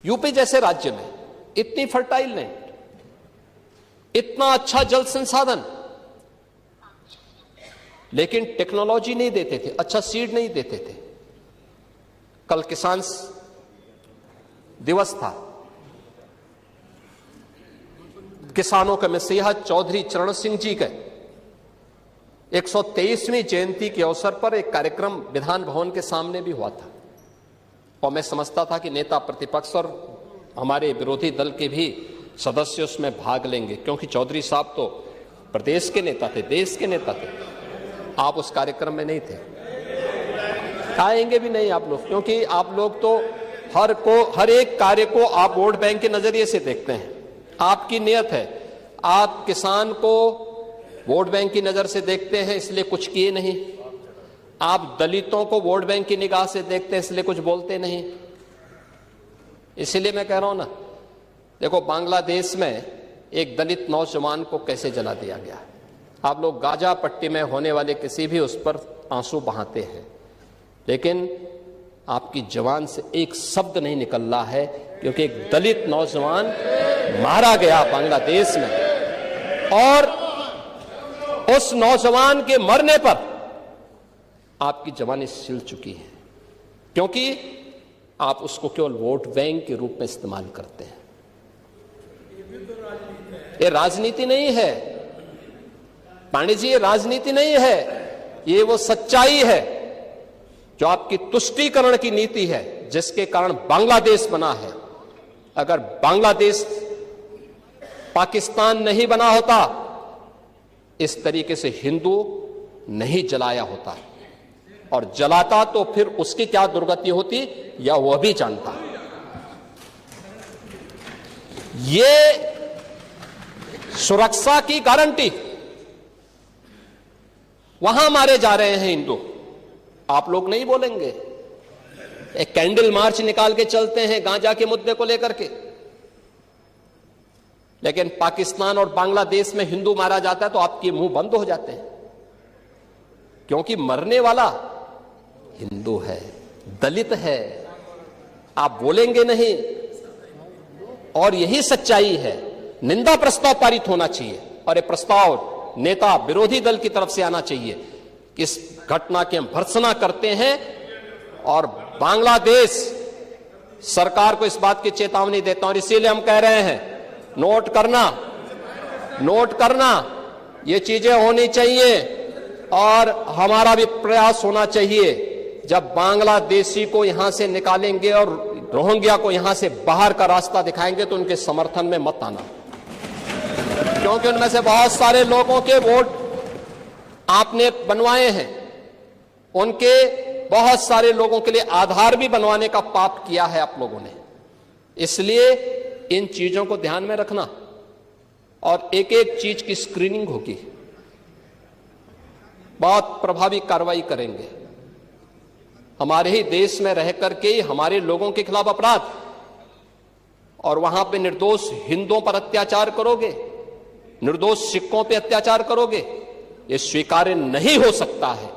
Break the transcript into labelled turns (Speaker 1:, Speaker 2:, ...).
Speaker 1: UP जैसे राज्य में इतनी फर्टाइल लैंड, इतना अच्छा जल संसाधन, लेकिन टेक्नोलॉजी नहीं देते थे, अच्छा सीड नहीं देते थे। कल किसान दिवस था। किसानों के मसीहा चौधरी चरण सिंह जी के 123वीं जयंती के अवसर पर एक कार्यक्रम विधान भवन के सामने भी हुआ था, और मैं समझता था कि नेता प्रतिपक्ष और हमारे विरोधी दल के भी सदस्य उसमें भाग लेंगे, क्योंकि चौधरी साहब तो प्रदेश के नेता थे, देश के नेता थे। आप उस कार्यक्रम में नहीं थे, आएंगे भी नहीं आप लोग, क्योंकि आप लोग तो हर एक कार्य को आप वोट बैंक के नजरिए से देखते हैं। आपकी नियत है, आप किसान को वोट बैंक की नजर से देखते हैं, इसलिए कुछ किए नहीं। आप दलितों को वोट बैंक की निगाह से देखते हैं, इसलिए कुछ बोलते नहीं। इसलिए मैं कह रहा हूं ना, देखो बांग्लादेश में एक दलित नौजवान को कैसे जला दिया गया। आप लोग गाजा पट्टी में होने वाले किसी भी उस पर आंसू बहाते हैं, लेकिन आपकी जवान से एक शब्द नहीं निकल रहा है, क्योंकि एक दलित नौजवान मारा गया बांग्लादेश में, और उस नौजवान के मरने पर आपकी जवानी सिल चुकी है, क्योंकि आप उसको केवल वोट बैंक के रूप में इस्तेमाल करते हैं। ये राजनीति नहीं है पांडे जी, ये राजनीति नहीं है, ये वो सच्चाई है जो आपकी तुष्टीकरण की नीति है, जिसके कारण बांग्लादेश बना है। अगर बांग्लादेश पाकिस्तान नहीं बना होता, इस तरीके से हिंदू नहीं जलाया होता, और जलाता तो फिर उसकी क्या दुर्गति होती या वह भी जानता। ये सुरक्षा की गारंटी, वहां मारे जा रहे हैं हिंदू, आप लोग नहीं बोलेंगे। एक कैंडल मार्च निकाल के चलते हैं गांजा के मुद्दे को लेकर के, लेकिन पाकिस्तान और बांग्लादेश में हिंदू मारा जाता है तो आपके मुंह बंद हो जाते हैं, क्योंकि मरने वाला हिंदू है, दलित है, आप बोलेंगे नहीं। और यही सच्चाई है। निंदा प्रस्ताव पारित होना चाहिए, और ये प्रस्ताव नेता विरोधी दल की तरफ से आना चाहिए। इस घटना की हम भर्त्सना करते हैं, और बांग्लादेश सरकार को इस बात की चेतावनी देता हूं, और इसीलिए हम कह रहे हैं, नोट करना, ये चीजें होनी चाहिए, और हमारा भी प्रयास होना चाहिए। जब बांग्लादेशी को यहां से निकालेंगे और रोहिंग्या को यहां से बाहर का रास्ता दिखाएंगे, तो उनके समर्थन में मत आना, क्योंकि उनमें से बहुत सारे लोगों के वोट आपने बनवाए हैं, उनके बहुत सारे लोगों के लिए आधार भी बनवाने का पाप किया है आप लोगों ने। इसलिए इन चीजों को ध्यान में रखना, और एक एक चीज की स्क्रीनिंग होगी, बहुत प्रभावी कार्रवाई करेंगे। हमारे ही देश में रह करके हमारे लोगों के खिलाफ अपराध, और वहां पे निर्दोष हिंदुओं पर अत्याचार करोगे, निर्दोष सिखों पे अत्याचार करोगे, ये स्वीकार्य नहीं हो सकता है।